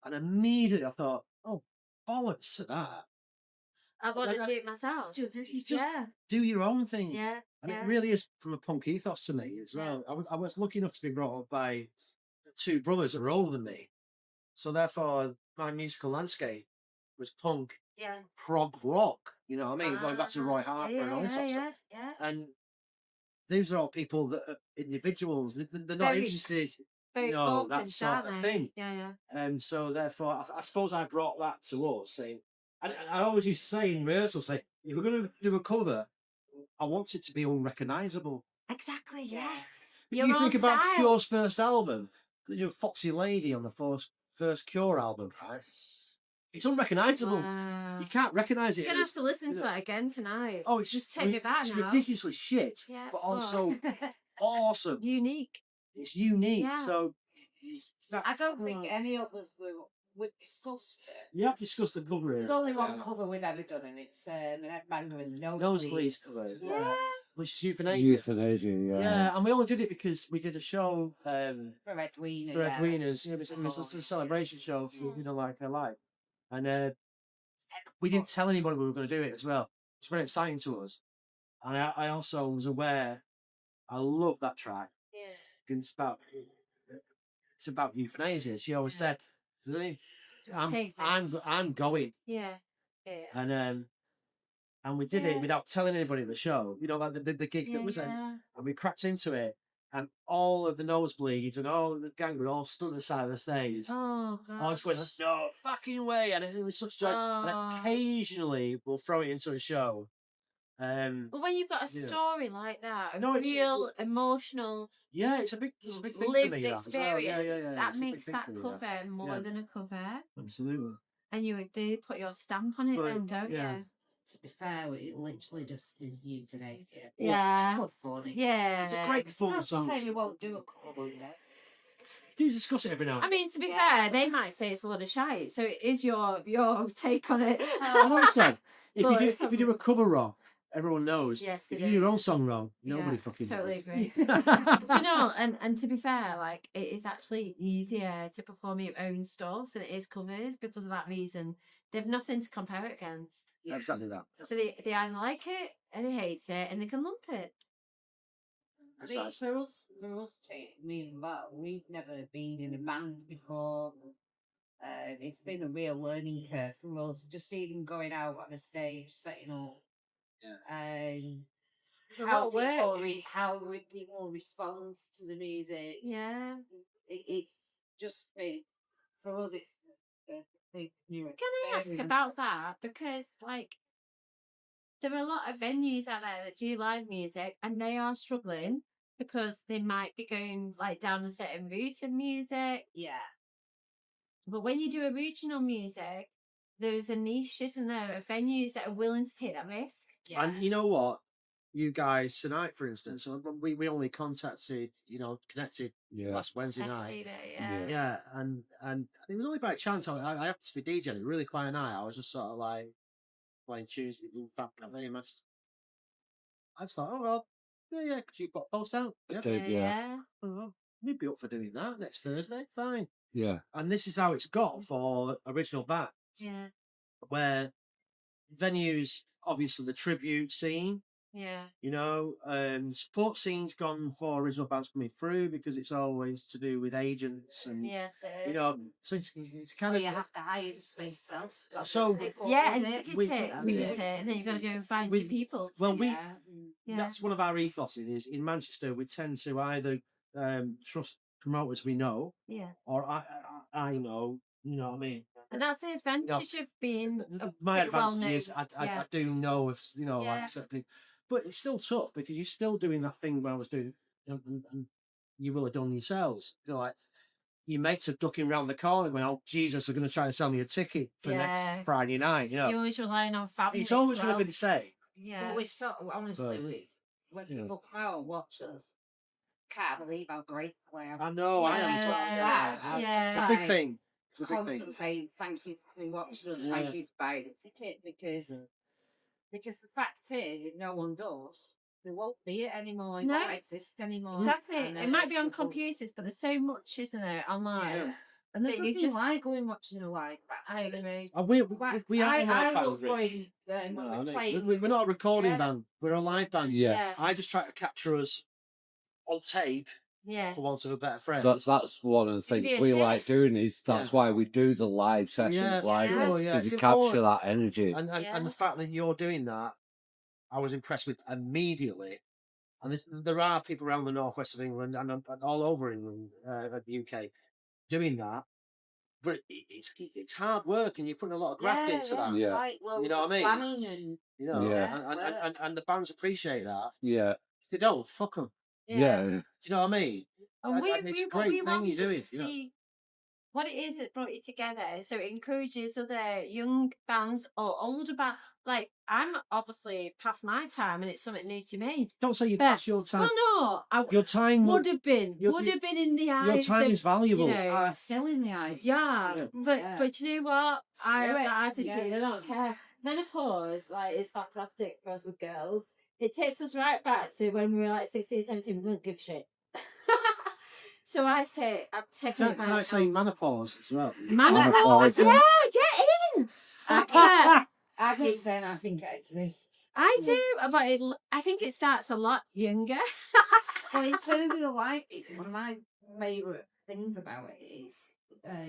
[SPEAKER 3] And immediately I thought, oh, bollocks to that.
[SPEAKER 2] I want to
[SPEAKER 3] Like,
[SPEAKER 2] do it myself.
[SPEAKER 3] Just
[SPEAKER 2] Yeah.
[SPEAKER 3] do your own thing.
[SPEAKER 2] Yeah.
[SPEAKER 3] And
[SPEAKER 2] yeah.
[SPEAKER 3] it really is from a punk ethos to me as well. I was lucky enough to be brought up by two brothers that were older than me. So therefore, my musical landscape was punk,
[SPEAKER 2] Yeah.
[SPEAKER 3] prog rock. You know what I mean? Going back to Roy Harper
[SPEAKER 2] yeah,
[SPEAKER 3] and all this sort of stuff.
[SPEAKER 2] yeah.
[SPEAKER 3] And these are all people that are individuals. They're not
[SPEAKER 2] Very-
[SPEAKER 3] interested,
[SPEAKER 2] Very
[SPEAKER 3] you know, that
[SPEAKER 2] focused,
[SPEAKER 3] sort
[SPEAKER 2] aren't
[SPEAKER 3] of
[SPEAKER 2] they?
[SPEAKER 3] thing.
[SPEAKER 2] Yeah, yeah.
[SPEAKER 3] And so therefore, I suppose I brought that to us, saying, and I always used to say in rehearsal, say, if we're going to do a cover, I want it to be unrecognisable.
[SPEAKER 2] Exactly, yes.
[SPEAKER 3] If
[SPEAKER 2] Your
[SPEAKER 3] you
[SPEAKER 2] own
[SPEAKER 3] think about
[SPEAKER 2] style.
[SPEAKER 3] Cure's first album, you know, Foxy Lady on the first Cure album, right? It's unrecognisable.
[SPEAKER 2] Wow.
[SPEAKER 3] You can't recognise it.
[SPEAKER 2] You're going to
[SPEAKER 3] as-
[SPEAKER 2] have to listen
[SPEAKER 3] you
[SPEAKER 2] to
[SPEAKER 3] know,
[SPEAKER 2] that again tonight.
[SPEAKER 3] Oh, it's
[SPEAKER 2] Just take me back
[SPEAKER 3] it's
[SPEAKER 2] now.
[SPEAKER 3] ridiculously shit,
[SPEAKER 2] Yeah,
[SPEAKER 3] but
[SPEAKER 2] but-
[SPEAKER 3] also awesome.
[SPEAKER 2] Unique.
[SPEAKER 3] It's unique.
[SPEAKER 2] Yeah.
[SPEAKER 3] So it's that,
[SPEAKER 4] I don't think any of us we've discussed it.
[SPEAKER 3] you have discussed the cover
[SPEAKER 4] There's
[SPEAKER 3] here.
[SPEAKER 4] only one cover we've ever done, and it's an Headbanger in the
[SPEAKER 3] Nosebleeds cover.
[SPEAKER 2] Yeah.
[SPEAKER 3] Which is Euthanasia.
[SPEAKER 1] Euthanasia, yeah.
[SPEAKER 3] Yeah, and we only did it because we did a show
[SPEAKER 4] For Edwina.
[SPEAKER 3] for
[SPEAKER 4] yeah.
[SPEAKER 3] Edwina's. It was a celebration show for, you know, like her life. And we didn't tell anybody we were going to do it as well. It's very exciting to us. And I also was aware, I love that track.
[SPEAKER 2] Yeah.
[SPEAKER 3] It's about euthanasia. She always said,
[SPEAKER 2] Just take me.
[SPEAKER 3] I'm going.
[SPEAKER 2] Yeah. Yeah.
[SPEAKER 3] And we did it without telling anybody at the show. You know, like the gig that was in.
[SPEAKER 2] yeah.
[SPEAKER 3] And we cracked into it, and all of the nosebleeds and all the gang were all stood at the side of the stage.
[SPEAKER 2] Oh, God.
[SPEAKER 3] I was going, no fucking way. And it was such joy.
[SPEAKER 2] Oh.
[SPEAKER 3] And occasionally we'll throw it into a show.
[SPEAKER 2] But when you've got a
[SPEAKER 3] Yeah.
[SPEAKER 2] story like that, a
[SPEAKER 3] No, it's-
[SPEAKER 2] real emotional
[SPEAKER 3] Yeah, it's a big thing for
[SPEAKER 2] lived
[SPEAKER 3] me, that as well.
[SPEAKER 2] experience,
[SPEAKER 3] Yeah.
[SPEAKER 2] that
[SPEAKER 3] It's a big
[SPEAKER 2] makes
[SPEAKER 3] thing
[SPEAKER 2] that
[SPEAKER 3] for me,
[SPEAKER 2] cover more
[SPEAKER 3] Yeah.
[SPEAKER 2] than a cover.
[SPEAKER 3] Absolutely.
[SPEAKER 2] And you do put your stamp on it
[SPEAKER 3] But,
[SPEAKER 2] then, don't
[SPEAKER 3] yeah.
[SPEAKER 2] you?
[SPEAKER 4] To be fair, it literally just is euthanasia.
[SPEAKER 2] Yeah.
[SPEAKER 4] It's just good fun.
[SPEAKER 2] Yeah.
[SPEAKER 3] It's a great
[SPEAKER 4] It's
[SPEAKER 3] fun
[SPEAKER 4] not
[SPEAKER 3] song.
[SPEAKER 4] to say we won't do a cover, yeah.
[SPEAKER 3] Do discuss it every now and
[SPEAKER 2] I mean, to be
[SPEAKER 4] Yeah.
[SPEAKER 2] fair, they might say it's a lot of shite, so it is your take on it.
[SPEAKER 3] And also, if
[SPEAKER 2] But
[SPEAKER 3] you do a cover wrong, everyone knows.
[SPEAKER 2] Yes, they
[SPEAKER 3] if you do your
[SPEAKER 2] do.
[SPEAKER 3] own song wrong, nobody
[SPEAKER 2] Yeah,
[SPEAKER 3] fucking
[SPEAKER 2] totally
[SPEAKER 3] knows.
[SPEAKER 2] agree. Do you know, and to be fair, like, it is actually easier to perform your own stuff than it is covers because of that reason. They've nothing to compare it against.
[SPEAKER 3] Yeah, exactly that.
[SPEAKER 2] So they either like it and they hate it and they can lump it.
[SPEAKER 4] I mean, for us, me and Beau, we've never been in a band before. It's been a real learning curve for us, just even going out on a stage, setting up.
[SPEAKER 2] It's a
[SPEAKER 4] How
[SPEAKER 2] lot of work.
[SPEAKER 4] people respond to the music.
[SPEAKER 2] Yeah.
[SPEAKER 4] It's just been, for us, it's a big new
[SPEAKER 2] Can I ask
[SPEAKER 4] experience.
[SPEAKER 2] about that? Because, like, there are a lot of venues out there that do live music and they are struggling because they might be going, like, down a certain route of music.
[SPEAKER 4] Yeah.
[SPEAKER 2] But when you do original music, there's a niche, isn't there, of venues that are willing to take that risk.
[SPEAKER 4] Yeah.
[SPEAKER 3] And you know what? You guys tonight, for instance, we only contacted, connected
[SPEAKER 1] Yeah.
[SPEAKER 3] last Wednesday night.
[SPEAKER 2] FTV,
[SPEAKER 1] Yeah.
[SPEAKER 3] Yeah, and it was only by chance. I happened to be DJing a really quiet night. I was just sort of like playing tunes in Fab Cafe. And I just thought, oh well, yeah, because you've got post out. Yeah,
[SPEAKER 1] Did, yeah.
[SPEAKER 3] oh, you'd be up for doing that next Thursday. Fine.
[SPEAKER 1] Yeah.
[SPEAKER 3] And this is how it's got for original bands,
[SPEAKER 2] Yeah.
[SPEAKER 3] where venues, obviously the tribute scene.
[SPEAKER 2] Yeah.
[SPEAKER 3] Support scene's gone for original bands coming through because it's always to do with agents and
[SPEAKER 2] Yes.
[SPEAKER 3] so it's kind
[SPEAKER 4] Well,
[SPEAKER 3] of
[SPEAKER 4] you have to hire the space yourself.
[SPEAKER 3] So-
[SPEAKER 2] Yeah, and
[SPEAKER 4] it.
[SPEAKER 2] ticket
[SPEAKER 3] we-
[SPEAKER 2] it, and then you've got to go and find
[SPEAKER 3] we-
[SPEAKER 2] your people.
[SPEAKER 3] well,
[SPEAKER 4] Yeah.
[SPEAKER 2] Yeah.
[SPEAKER 3] that's one of our ethoses is in Manchester we tend to either trust promoters we know,
[SPEAKER 2] Yeah.
[SPEAKER 3] or I know, you know what I mean?
[SPEAKER 2] And that's the advantage of being
[SPEAKER 3] My
[SPEAKER 2] pretty well
[SPEAKER 3] advantage
[SPEAKER 2] known.
[SPEAKER 3] is I do know if, you know,
[SPEAKER 2] Yeah.
[SPEAKER 3] like certain, but it's still tough because you're still doing that thing where I was doing, and you will have done yourselves. You know, like your mates are ducking round the corner going, "Oh Jesus, they're going to try and sell me a ticket for next Friday night." You know,
[SPEAKER 2] You're always relying on family.
[SPEAKER 3] it's always
[SPEAKER 2] as
[SPEAKER 3] going to
[SPEAKER 2] well.
[SPEAKER 3] be the same.
[SPEAKER 2] Yeah.
[SPEAKER 4] But we sort of, honestly,
[SPEAKER 3] But,
[SPEAKER 4] when people come out and watch us, can't believe how grateful I am.
[SPEAKER 3] I know, I am as well.
[SPEAKER 2] Yeah.
[SPEAKER 3] It's a big thing. It's a big thing.
[SPEAKER 4] Constant saying thank you for watching us,
[SPEAKER 3] Yeah.
[SPEAKER 4] thank you for buying a ticket, because the fact is, if no one does, there won't be it anymore. It
[SPEAKER 2] No.
[SPEAKER 4] won't exist anymore.
[SPEAKER 2] Exactly.
[SPEAKER 4] And,
[SPEAKER 2] It might be on computers, but there's so much, isn't there, online?
[SPEAKER 4] Yeah. And there's
[SPEAKER 2] that you
[SPEAKER 4] nothing
[SPEAKER 2] just-
[SPEAKER 4] like going watching a live band.
[SPEAKER 2] I agree.
[SPEAKER 3] We are a live
[SPEAKER 4] I
[SPEAKER 3] band,
[SPEAKER 4] love
[SPEAKER 3] really.
[SPEAKER 4] going when
[SPEAKER 3] No,
[SPEAKER 4] we
[SPEAKER 3] no,
[SPEAKER 4] play.
[SPEAKER 3] we're not a recording
[SPEAKER 4] Yeah.
[SPEAKER 3] band. We're a live band.
[SPEAKER 1] Yeah.
[SPEAKER 3] I just try to capture us on tape,
[SPEAKER 2] Yeah.
[SPEAKER 3] for want of a better phrase.
[SPEAKER 1] That's one of the
[SPEAKER 2] To give
[SPEAKER 1] things
[SPEAKER 2] you a
[SPEAKER 1] we like
[SPEAKER 2] taste.
[SPEAKER 1] doing. Is that's why we do the live sessions
[SPEAKER 3] Yeah,
[SPEAKER 1] like
[SPEAKER 2] sure,
[SPEAKER 1] this,
[SPEAKER 3] yeah,
[SPEAKER 1] because
[SPEAKER 3] it's
[SPEAKER 1] you capture
[SPEAKER 3] important.
[SPEAKER 1] that energy.
[SPEAKER 3] And the fact that you're doing that, I was impressed with immediately. And there are people around the northwest of England and all over England, the UK, doing that. But it's hard work, and you're putting a lot of graft into that.
[SPEAKER 4] It's
[SPEAKER 1] Yeah.
[SPEAKER 4] like loads
[SPEAKER 3] You know
[SPEAKER 4] of
[SPEAKER 3] what I mean?
[SPEAKER 4] planning and
[SPEAKER 3] You know,
[SPEAKER 1] Yeah.
[SPEAKER 3] and the bands appreciate that.
[SPEAKER 1] Yeah,
[SPEAKER 3] If they don't, fuck them.
[SPEAKER 1] yeah,
[SPEAKER 3] Do you know what I mean?
[SPEAKER 2] And
[SPEAKER 3] And
[SPEAKER 2] we
[SPEAKER 3] it's a
[SPEAKER 2] what
[SPEAKER 3] great
[SPEAKER 2] we
[SPEAKER 3] thing
[SPEAKER 2] want
[SPEAKER 3] you're
[SPEAKER 2] is
[SPEAKER 3] doing,
[SPEAKER 2] to
[SPEAKER 3] you know.
[SPEAKER 2] see what it is that brought you together. So it encourages other young bands or older bands. Like, I'm obviously past my time and it's something new to me.
[SPEAKER 3] Don't say you
[SPEAKER 2] But-
[SPEAKER 3] pass your time.
[SPEAKER 2] Well, no, I
[SPEAKER 3] Your time
[SPEAKER 2] would have been
[SPEAKER 3] your-
[SPEAKER 2] in the eyes.
[SPEAKER 3] your time
[SPEAKER 2] of,
[SPEAKER 3] is valuable.
[SPEAKER 2] You know,
[SPEAKER 4] are still in the eyes.
[SPEAKER 2] yeah,
[SPEAKER 3] Yeah.
[SPEAKER 2] but you know what? I have
[SPEAKER 4] Screw it.
[SPEAKER 2] that attitude.
[SPEAKER 4] Yeah.
[SPEAKER 2] I don't care. Menopause, like, is fantastic for us with girls. It takes us right back to when we were like 16, 17. We don't give a shit. So I'm taking it back.
[SPEAKER 3] Can I say menopause as well?
[SPEAKER 2] Menopause? Yeah, get in.
[SPEAKER 4] I keep saying I think it exists.
[SPEAKER 2] I do, but I think it starts a lot younger.
[SPEAKER 4] Well, in terms of the life, it's one of my favourite things about it is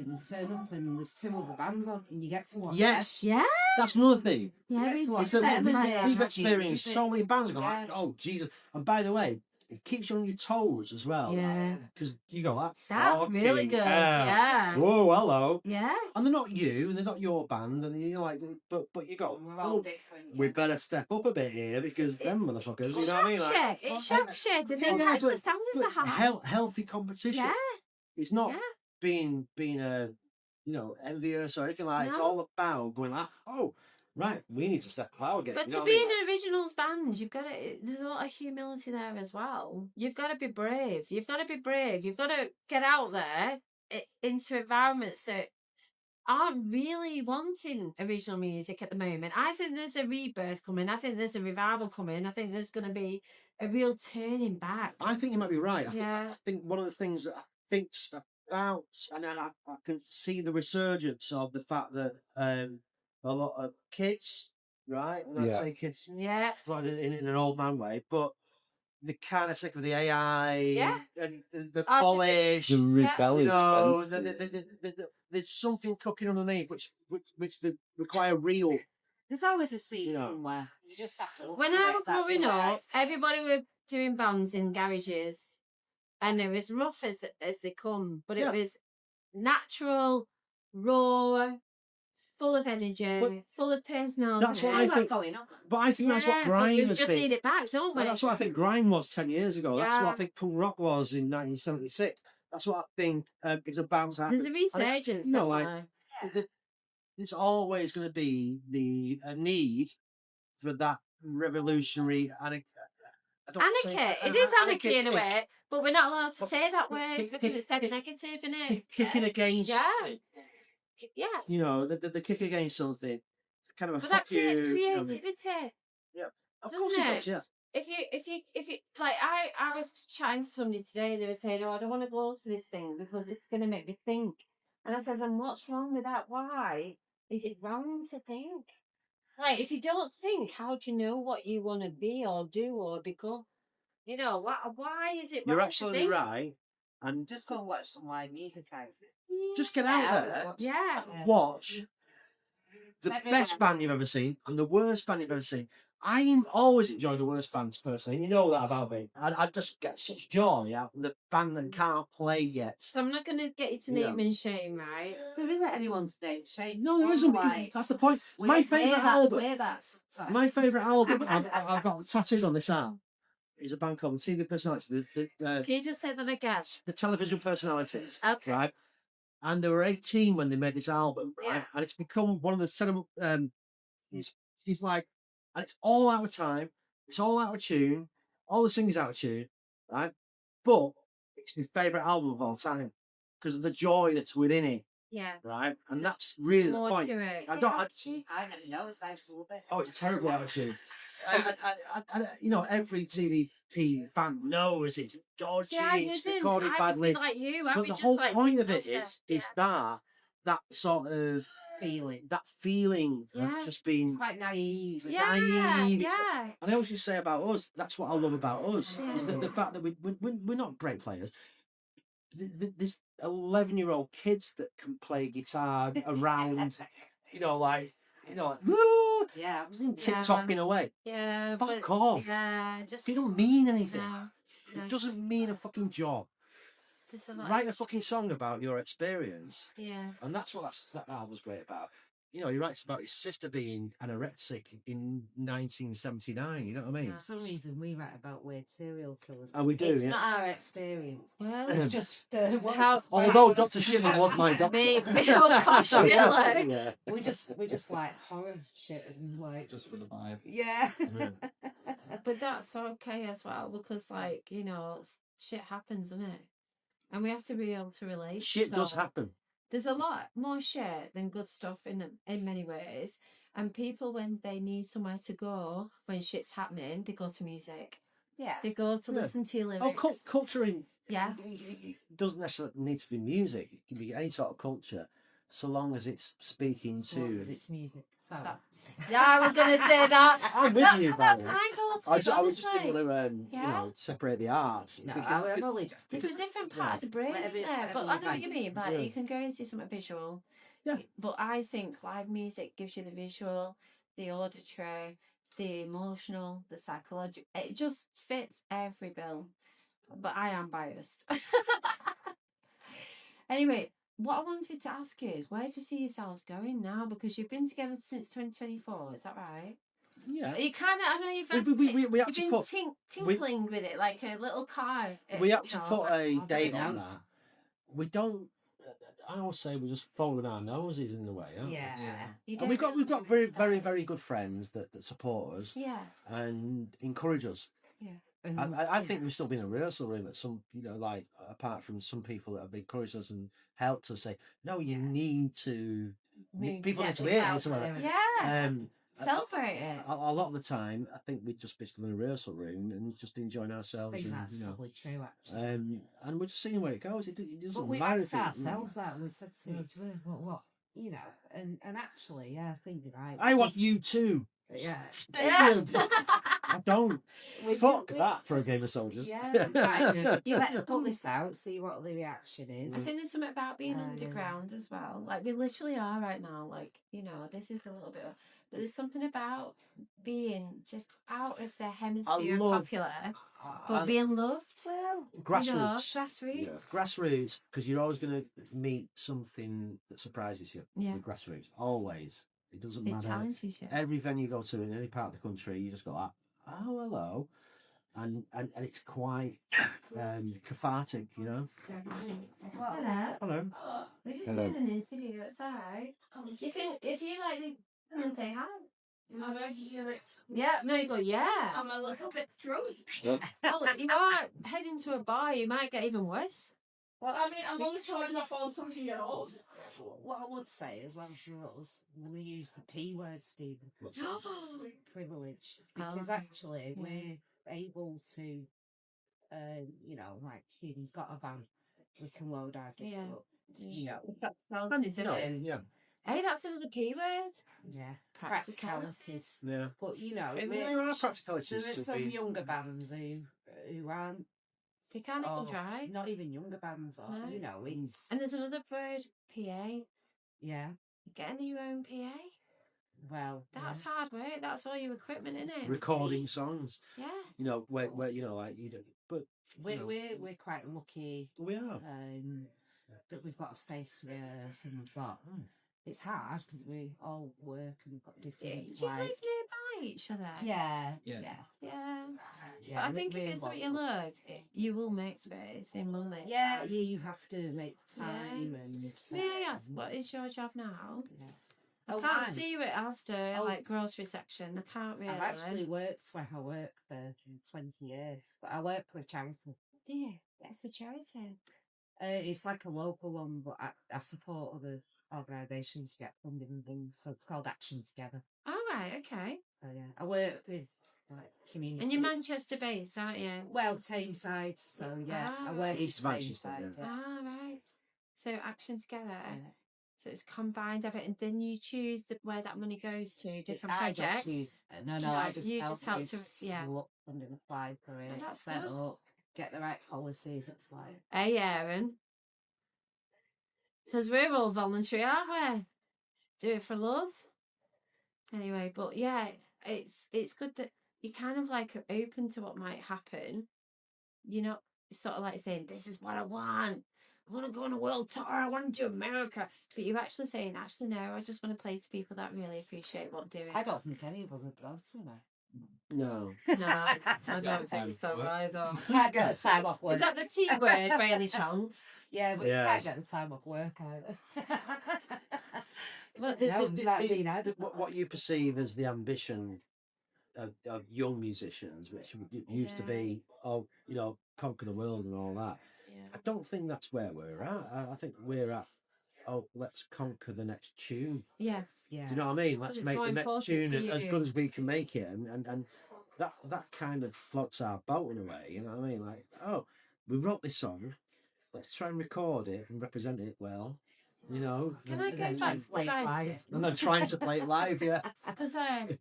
[SPEAKER 4] you turn up and there's 2 other bands on and you get to watch.
[SPEAKER 3] Yes.
[SPEAKER 2] Yeah,
[SPEAKER 3] That's another thing.
[SPEAKER 2] yeah,
[SPEAKER 4] That's
[SPEAKER 2] we
[SPEAKER 4] what
[SPEAKER 2] do.
[SPEAKER 3] It's that
[SPEAKER 4] better than
[SPEAKER 3] we've
[SPEAKER 4] that.
[SPEAKER 3] experienced so many bands going like,
[SPEAKER 4] Yeah.
[SPEAKER 3] oh Jesus! And by the way, it keeps you on your toes as well.
[SPEAKER 2] Yeah.
[SPEAKER 3] Because you go,
[SPEAKER 2] That's really good.
[SPEAKER 3] hell.
[SPEAKER 2] Yeah.
[SPEAKER 3] Whoa, hello.
[SPEAKER 2] Yeah.
[SPEAKER 3] And they're not you, and they're not your band, and you're like, but you go,
[SPEAKER 4] We're all
[SPEAKER 3] oh,
[SPEAKER 4] different.
[SPEAKER 3] we better step up a bit here because them motherfuckers, you know what I mean? Like,
[SPEAKER 2] It's shock shit to think
[SPEAKER 3] Yeah,
[SPEAKER 2] actually
[SPEAKER 3] but-
[SPEAKER 2] standards
[SPEAKER 3] but
[SPEAKER 2] are high.
[SPEAKER 3] healthy competition.
[SPEAKER 2] Yeah.
[SPEAKER 3] It's not
[SPEAKER 2] Yeah.
[SPEAKER 3] being a envious or anything like that. It's
[SPEAKER 2] No.
[SPEAKER 3] all about going like, oh, right, we need to step up our game.
[SPEAKER 2] But
[SPEAKER 3] you
[SPEAKER 2] to
[SPEAKER 3] know what
[SPEAKER 2] be
[SPEAKER 3] I mean?
[SPEAKER 2] an originals band, you've got to. There's a lot of humility there as well. You've got to be brave. You've got to be brave. You've got to get out there into environments that aren't really wanting original music at the moment. I think there's a rebirth coming. I think there's a revival coming. I think there's going to be a real turning back.
[SPEAKER 3] I think you might be right.
[SPEAKER 2] Yeah.
[SPEAKER 3] I think one of the things that I think's about, and then I can see the resurgence of the fact that a lot of kids, right? And
[SPEAKER 1] Yeah.
[SPEAKER 3] I say kids
[SPEAKER 2] Yeah.
[SPEAKER 3] like in an old man way, but they're kind of sick of the AI
[SPEAKER 2] Yeah.
[SPEAKER 3] and the
[SPEAKER 2] Artific-
[SPEAKER 3] polish.
[SPEAKER 1] The rebellion.
[SPEAKER 3] You know,
[SPEAKER 1] events.
[SPEAKER 3] there's something cooking underneath which they require real.
[SPEAKER 4] There's always a seed
[SPEAKER 3] You know.
[SPEAKER 4] somewhere. You just have to look
[SPEAKER 2] When
[SPEAKER 4] for
[SPEAKER 2] I
[SPEAKER 4] it.
[SPEAKER 2] was
[SPEAKER 4] That's the
[SPEAKER 2] growing
[SPEAKER 4] way I
[SPEAKER 2] up,
[SPEAKER 4] see it.
[SPEAKER 2] everybody were doing bands in garages, and they're as rough as they come, but
[SPEAKER 3] Yeah.
[SPEAKER 2] it was natural, raw, full of energy,
[SPEAKER 3] But
[SPEAKER 2] full of personality.
[SPEAKER 3] that's what
[SPEAKER 4] I
[SPEAKER 3] I
[SPEAKER 4] like
[SPEAKER 3] think.
[SPEAKER 4] going on.
[SPEAKER 3] But I think that's what
[SPEAKER 2] Yeah, but
[SPEAKER 3] grime
[SPEAKER 2] we
[SPEAKER 3] has
[SPEAKER 2] just
[SPEAKER 3] been.
[SPEAKER 2] need it back, don't we?
[SPEAKER 3] Well, that's what I think grime was 10 years ago. That's what I
[SPEAKER 2] Yeah.
[SPEAKER 3] think punk rock was in 1976. That's what I think is about to happen.
[SPEAKER 2] There's a resurgence,
[SPEAKER 3] you know, like,
[SPEAKER 2] definitely.
[SPEAKER 3] There's always going to be the need for that revolutionary anarchy.
[SPEAKER 2] Anarchy. It is anarchy in a way, but we're not allowed to
[SPEAKER 3] But-
[SPEAKER 2] say that
[SPEAKER 3] but
[SPEAKER 2] word
[SPEAKER 3] kick-
[SPEAKER 2] because
[SPEAKER 3] kick-
[SPEAKER 2] it's dead
[SPEAKER 3] kick-
[SPEAKER 2] negative, isn't it?
[SPEAKER 3] Kicking against,
[SPEAKER 2] Yeah.
[SPEAKER 3] something.
[SPEAKER 2] Yeah.
[SPEAKER 3] You know, the kick against something. It's kind of a
[SPEAKER 2] But that
[SPEAKER 3] fuck you.
[SPEAKER 2] creates
[SPEAKER 3] you know what I mean?
[SPEAKER 2] creativity.
[SPEAKER 3] Of
[SPEAKER 2] doesn't
[SPEAKER 3] course it
[SPEAKER 2] it?
[SPEAKER 3] does, yeah.
[SPEAKER 2] If you like, I was chatting to somebody today. They were saying, "Oh, I don't want to go to this thing because it's going to make me think." And I says, "And what's wrong with that? Why is it wrong to think? Like, if you don't think, how do you know what you want to be or do or become? You know, why is it wrong
[SPEAKER 3] You're
[SPEAKER 2] to
[SPEAKER 3] absolutely
[SPEAKER 2] think?
[SPEAKER 3] right. And
[SPEAKER 4] Just go and watch some live music, guys.
[SPEAKER 3] just get out there,
[SPEAKER 4] watch-
[SPEAKER 2] Yeah.
[SPEAKER 3] watch the
[SPEAKER 4] It's
[SPEAKER 3] best
[SPEAKER 4] everywhere.
[SPEAKER 3] band you've ever seen and the worst band you've ever seen, I always enjoy the worst bands personally. You know that about me. I just get such joy out of the band that can't play yet.
[SPEAKER 2] So I'm not going to get you to
[SPEAKER 3] Yeah.
[SPEAKER 2] name and shame, right?
[SPEAKER 4] There isn't anyone's name shame.
[SPEAKER 3] No, there isn't. Because that's the point. My favourite album.
[SPEAKER 4] Wear that sometimes.
[SPEAKER 3] My favourite album I've got tattooed on this arm is a band called TV Personalities.
[SPEAKER 2] Can you just say that again?
[SPEAKER 3] The Television Personalities.
[SPEAKER 2] Okay.
[SPEAKER 3] Right. And they were 18 when they made this album, right?
[SPEAKER 2] Yeah.
[SPEAKER 3] And it's become one of the it's like, and it's all out of time, it's all out of tune, all the singers out of tune, right? But it's my favourite album of all time because of the joy that's within it,
[SPEAKER 2] Yeah.
[SPEAKER 3] right? And that's really the
[SPEAKER 2] More
[SPEAKER 3] point.
[SPEAKER 2] to it.
[SPEAKER 3] I
[SPEAKER 4] never noticed. I just love it.
[SPEAKER 3] Oh, it's terribly out of tune. You know, every TDP fan knows it's dodgy,
[SPEAKER 2] See, I
[SPEAKER 3] it's
[SPEAKER 2] didn't.
[SPEAKER 3] recorded
[SPEAKER 2] I
[SPEAKER 3] badly.
[SPEAKER 2] would be like you. I
[SPEAKER 3] But
[SPEAKER 2] would
[SPEAKER 3] the
[SPEAKER 2] just
[SPEAKER 3] whole
[SPEAKER 2] like
[SPEAKER 3] point of it
[SPEAKER 2] yeah.
[SPEAKER 3] is that sort of
[SPEAKER 4] Feeling.
[SPEAKER 3] that feeling
[SPEAKER 2] Yeah.
[SPEAKER 3] of just
[SPEAKER 4] It's
[SPEAKER 3] being
[SPEAKER 4] quite naive.
[SPEAKER 2] Yeah,
[SPEAKER 3] naive.
[SPEAKER 2] yeah.
[SPEAKER 3] And I always just say about us, that's what I love about us, is that
[SPEAKER 2] Yeah.
[SPEAKER 3] the fact that we're not great players. There's 11-year-old kids that can play guitar around, like, "Woo!"
[SPEAKER 4] Yeah,
[SPEAKER 3] tip-topping away.
[SPEAKER 2] Yeah,
[SPEAKER 3] Fuck
[SPEAKER 2] but
[SPEAKER 3] off.
[SPEAKER 2] yeah, just
[SPEAKER 3] It don't mean anything.
[SPEAKER 2] no.
[SPEAKER 3] It doesn't mean a fucking job.
[SPEAKER 2] Just a lot.
[SPEAKER 3] Write a fucking song about your experience.
[SPEAKER 2] Yeah.
[SPEAKER 3] And that's what that album's great about. He writes about his sister being anorexic in 1979, you know what I mean?
[SPEAKER 4] For some reason, we write about weird serial killers.
[SPEAKER 3] And we do,
[SPEAKER 4] It's
[SPEAKER 3] yeah.
[SPEAKER 4] not our experience.
[SPEAKER 2] Well,
[SPEAKER 4] It's just
[SPEAKER 2] How-
[SPEAKER 3] Although Dr. Schiller was my doctor.
[SPEAKER 2] me, oh gosh, really?
[SPEAKER 3] Yeah.
[SPEAKER 4] we just like horror shit and like
[SPEAKER 5] Just for the vibe.
[SPEAKER 4] yeah.
[SPEAKER 2] But that's okay as well because, like, shit happens, doesn't it? And we have to be able to relate.
[SPEAKER 3] Shit does
[SPEAKER 2] So
[SPEAKER 3] happen.
[SPEAKER 2] There's a lot more shit than good stuff in many ways. And people, when they need somewhere to go, when shit's happening, they go to music.
[SPEAKER 4] Yeah.
[SPEAKER 2] They go to
[SPEAKER 3] Yeah.
[SPEAKER 2] listen to your
[SPEAKER 3] Oh,
[SPEAKER 2] lyrics.
[SPEAKER 3] culture
[SPEAKER 2] Yeah.
[SPEAKER 3] it doesn't necessarily need to be music. It can be any sort of culture, so long as it's speaking
[SPEAKER 4] As long
[SPEAKER 3] to.
[SPEAKER 4] as it's music. So
[SPEAKER 2] Yeah, I was going to say that.
[SPEAKER 3] I'm with you,
[SPEAKER 2] That's
[SPEAKER 3] Barry.
[SPEAKER 2] my go-to,
[SPEAKER 3] I was just didn't
[SPEAKER 2] honestly.
[SPEAKER 3] want to,
[SPEAKER 2] Yeah.
[SPEAKER 3] separate the arts.
[SPEAKER 4] no,
[SPEAKER 3] because-
[SPEAKER 4] I'm only joking.
[SPEAKER 2] It's a different part of the brain,
[SPEAKER 4] Whatever-
[SPEAKER 2] isn't there?
[SPEAKER 4] whatever
[SPEAKER 2] But
[SPEAKER 4] you
[SPEAKER 2] I know what you
[SPEAKER 4] like.
[SPEAKER 2] mean. Like,
[SPEAKER 3] Yeah.
[SPEAKER 2] you can go and see something visual.
[SPEAKER 3] Yeah.
[SPEAKER 2] But I think live music gives you the visual, the auditory, the emotional, the psychological. It just fits every bill. But I am biased. Anyway, what I wanted to ask you is, where do you see yourselves going now? Because you've been together since 2024, is that right?
[SPEAKER 3] Yeah.
[SPEAKER 2] You kind of, I know you've had
[SPEAKER 3] We had
[SPEAKER 2] you've
[SPEAKER 3] to
[SPEAKER 2] been
[SPEAKER 3] put
[SPEAKER 2] tinkling with it like a little car.
[SPEAKER 3] we had to put a
[SPEAKER 4] I'll
[SPEAKER 3] date
[SPEAKER 4] do
[SPEAKER 3] on
[SPEAKER 4] that.
[SPEAKER 3] that. We don't. I always say we're just following our noses in the way, aren't we?
[SPEAKER 4] Yeah.
[SPEAKER 2] You
[SPEAKER 3] And
[SPEAKER 2] don't
[SPEAKER 3] we've got
[SPEAKER 2] really
[SPEAKER 3] very
[SPEAKER 2] understand.
[SPEAKER 3] very very good friends that support us
[SPEAKER 2] Yeah.
[SPEAKER 3] and encourage us.
[SPEAKER 4] And,
[SPEAKER 3] I think we've still been in a rehearsal room at some, like apart from some people that have encouraged us and helped us say, no, you need to. People need to hear this.
[SPEAKER 2] Yeah.
[SPEAKER 3] A
[SPEAKER 2] Celebrate it.
[SPEAKER 3] lot of the time, I think we're just basically in a rehearsal room and just enjoying
[SPEAKER 4] I
[SPEAKER 3] ourselves.
[SPEAKER 4] think
[SPEAKER 3] And,
[SPEAKER 4] that's probably true, actually.
[SPEAKER 3] and we're just seeing where it goes. It doesn't
[SPEAKER 4] But we've
[SPEAKER 3] matter
[SPEAKER 4] asked
[SPEAKER 3] if it-
[SPEAKER 4] ourselves that. We've said to each other, what, and actually, yeah, I think you're right.
[SPEAKER 3] I want
[SPEAKER 4] Just-
[SPEAKER 3] you too.
[SPEAKER 4] Yeah.
[SPEAKER 3] Stay with me. I don't.
[SPEAKER 4] We-
[SPEAKER 3] Fuck
[SPEAKER 4] we
[SPEAKER 3] that for a
[SPEAKER 4] just-
[SPEAKER 3] game of soldiers.
[SPEAKER 4] Yeah, right. Let's put this out, see what the reaction
[SPEAKER 2] I
[SPEAKER 4] is.
[SPEAKER 2] think there's something about being
[SPEAKER 4] Yeah.
[SPEAKER 2] underground as well. Like, we literally are right now. Like, this is a little bit but there's something about being just out of the hemisphere
[SPEAKER 3] love-
[SPEAKER 2] popular, but
[SPEAKER 3] And
[SPEAKER 2] being loved.
[SPEAKER 4] Well,
[SPEAKER 3] grassroots.
[SPEAKER 2] Grassroots.
[SPEAKER 3] Grassroots, because you're always going to meet something that surprises you
[SPEAKER 2] Yeah.
[SPEAKER 3] with grassroots. Always. It doesn't
[SPEAKER 2] It
[SPEAKER 3] matter.
[SPEAKER 2] challenges you.
[SPEAKER 3] Every venue you go to in any part of the country, you just go like, oh, hello. And it's quite cathartic,
[SPEAKER 2] Hello.
[SPEAKER 3] Hello.
[SPEAKER 2] We're just
[SPEAKER 3] Hello.
[SPEAKER 2] doing an interview. It's alright. You can, if you like, come and say hi.
[SPEAKER 7] I'm ready to do it.
[SPEAKER 2] Yeah, no, you go, yeah.
[SPEAKER 7] I'm a little bit drunk.
[SPEAKER 2] Oh, you are heading to a bar, you might get even worse.
[SPEAKER 7] Well, I mean, I'm only charging my phone 17-year-old.
[SPEAKER 4] what I would say as well for us, we use the P word, Stephen. Privilege. Because
[SPEAKER 2] Oh,
[SPEAKER 4] actually,
[SPEAKER 2] yeah.
[SPEAKER 4] we're able to, like Stephen's got a van, we can load our gear
[SPEAKER 2] Yeah.
[SPEAKER 4] up. You know,
[SPEAKER 2] That's isn't it?
[SPEAKER 3] Yeah.
[SPEAKER 2] Hey, that's another P word.
[SPEAKER 4] yeah,
[SPEAKER 2] Practicalities.
[SPEAKER 4] practicalities.
[SPEAKER 3] Yeah.
[SPEAKER 4] But
[SPEAKER 3] There are practicalities
[SPEAKER 4] there are
[SPEAKER 3] to
[SPEAKER 4] some
[SPEAKER 3] be.
[SPEAKER 4] younger bands who aren't,
[SPEAKER 2] They can't even
[SPEAKER 4] or
[SPEAKER 2] drive.
[SPEAKER 4] not even younger bands, or
[SPEAKER 2] No.
[SPEAKER 4] it's
[SPEAKER 2] And there's another word, PA.
[SPEAKER 4] yeah.
[SPEAKER 2] Getting your own PA.
[SPEAKER 4] Well,
[SPEAKER 2] That's hard work. That's all your equipment, isn't it?
[SPEAKER 3] Recording songs,
[SPEAKER 2] Yeah.
[SPEAKER 3] you know, where you know, like you do, but
[SPEAKER 4] we're,
[SPEAKER 3] you know,
[SPEAKER 4] we're quite lucky
[SPEAKER 3] we are.
[SPEAKER 4] that we've got a space to rehearse, and we've got. It's hard because we all work and we've got
[SPEAKER 2] Do
[SPEAKER 4] different.
[SPEAKER 2] you live nearby each other?
[SPEAKER 4] Yeah.
[SPEAKER 2] Yeah.
[SPEAKER 4] Yeah,
[SPEAKER 2] But I
[SPEAKER 4] we-
[SPEAKER 2] think if
[SPEAKER 4] we
[SPEAKER 2] it's what you
[SPEAKER 4] want-
[SPEAKER 2] love, you will make space. It will make
[SPEAKER 4] Yeah,
[SPEAKER 2] time.
[SPEAKER 4] you have to make
[SPEAKER 2] Yeah.
[SPEAKER 4] time and.
[SPEAKER 2] May I ask, what is your job now?
[SPEAKER 4] Yeah.
[SPEAKER 2] I
[SPEAKER 4] Oh,
[SPEAKER 2] can't
[SPEAKER 4] mine?
[SPEAKER 2] see you at Asda,
[SPEAKER 4] Oh.
[SPEAKER 2] like grocery section. I can't really.
[SPEAKER 4] I've actually worked where I work for 20 years, but I work for a charity.
[SPEAKER 2] Do you? That's the charity.
[SPEAKER 4] It's like a local one, but I support other organisations to get funding and things. So it's called Action Together.
[SPEAKER 2] All right, okay.
[SPEAKER 4] So yeah, I work with like communities.
[SPEAKER 2] And you're Manchester based, aren't you?
[SPEAKER 4] Well, Tameside. So yeah, I work
[SPEAKER 3] East
[SPEAKER 4] in
[SPEAKER 3] Manchester,
[SPEAKER 4] Tameside.
[SPEAKER 3] yeah.
[SPEAKER 2] Ah, right. So Action Together.
[SPEAKER 4] Yeah.
[SPEAKER 2] So it's combined of it, and then you choose where that money goes to, different
[SPEAKER 4] I don't
[SPEAKER 2] projects.
[SPEAKER 4] choose- No,
[SPEAKER 2] No,
[SPEAKER 4] I just
[SPEAKER 2] you
[SPEAKER 4] help
[SPEAKER 2] just help to-
[SPEAKER 4] groups
[SPEAKER 2] yeah.
[SPEAKER 4] look and apply for it,
[SPEAKER 2] that's
[SPEAKER 4] set
[SPEAKER 2] good.
[SPEAKER 4] up, get the right policies. It's like
[SPEAKER 2] Hey, Aaron. Because we're all voluntary, aren't we? Do it for love. Anyway, but yeah, it's good that you're kind of like open to what might happen. You're not sort of like saying, this is what I want. I want to go on a world tour. I want to do America. But you're actually saying, actually, no, I just want to play to people that really appreciate what I'm doing.
[SPEAKER 4] I don't think any of us are close to that.
[SPEAKER 3] No.
[SPEAKER 2] No, I don't think so either.
[SPEAKER 4] Can't get the time off work.
[SPEAKER 2] Is that the T word by any chance?
[SPEAKER 4] Yeah, but
[SPEAKER 3] Yes.
[SPEAKER 4] you can't get the time off work either.
[SPEAKER 2] But
[SPEAKER 4] No, that being had.
[SPEAKER 3] What you perceive as the ambition of young musicians, which used to
[SPEAKER 2] Yeah.
[SPEAKER 3] be, oh, you know, conquer the world and all that.
[SPEAKER 2] yeah.
[SPEAKER 3] I don't think that's where we're at. I think we're at, oh, let's conquer the next tune.
[SPEAKER 2] Yes.
[SPEAKER 4] Yeah.
[SPEAKER 3] Do you know what I mean? Let's
[SPEAKER 2] it's
[SPEAKER 3] make
[SPEAKER 2] more
[SPEAKER 3] the next
[SPEAKER 2] important
[SPEAKER 3] tune
[SPEAKER 2] to
[SPEAKER 3] as
[SPEAKER 2] you.
[SPEAKER 3] good as we can make it, and that kind of floats our boat in a way. You know what I mean? Like, oh, we wrote this song, let's try and record it and represent it well. You know,
[SPEAKER 2] Can I
[SPEAKER 4] And
[SPEAKER 2] go
[SPEAKER 4] then
[SPEAKER 2] back to
[SPEAKER 4] translate
[SPEAKER 2] the
[SPEAKER 4] live.
[SPEAKER 2] live?
[SPEAKER 3] and then trying to play it live. Yeah,
[SPEAKER 2] Because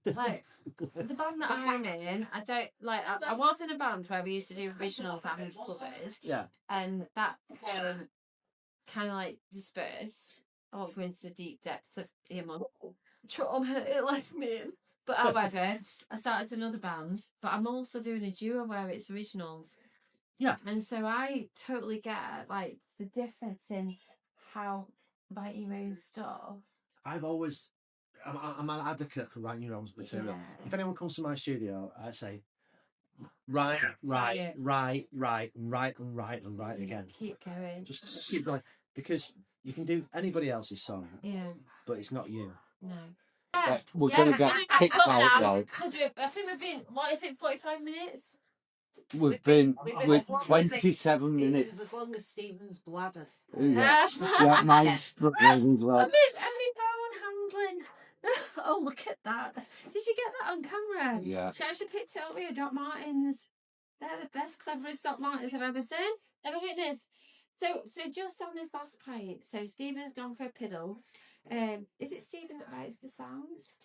[SPEAKER 2] like the band that I'm in, I don't like. I was in a band where we used to do originals and covers,
[SPEAKER 3] yeah.
[SPEAKER 2] and that kind of like dispersed. I won't go into the deep depths of trauma it left me in. But however, I started another band, but I'm also doing a duo where it's originals.
[SPEAKER 3] Yeah.
[SPEAKER 2] And so I totally get like the difference in how write your own stuff.
[SPEAKER 3] I'm an advocate for writing your own material.
[SPEAKER 2] Yeah.
[SPEAKER 3] If anyone comes to my studio, I say, write
[SPEAKER 2] it.
[SPEAKER 3] again.
[SPEAKER 2] Keep going.
[SPEAKER 3] Just keep going, because you can do anybody else's song,
[SPEAKER 2] Yeah.
[SPEAKER 3] but it's not you.
[SPEAKER 2] No.
[SPEAKER 1] We're going to get kicked out now.
[SPEAKER 2] Because I think we've been, what is it, 45 minutes?
[SPEAKER 1] We've been
[SPEAKER 4] We've been
[SPEAKER 1] with
[SPEAKER 4] as long as
[SPEAKER 1] 27
[SPEAKER 4] It
[SPEAKER 1] minutes.
[SPEAKER 4] was as long as Stephen's bladder.
[SPEAKER 1] Yeah, yeah, mine's struggling as
[SPEAKER 2] I
[SPEAKER 1] well.
[SPEAKER 2] mean, bone handling. Oh, look at that. Did you get that on camera?
[SPEAKER 1] Yeah.
[SPEAKER 2] She actually picked it up with Doc Martens. They're the best, cleverest Doc Martens I've ever seen. Ever witnessed. So just on this last point, so Stephen's gone for a piddle. Is it Stephen that writes the songs?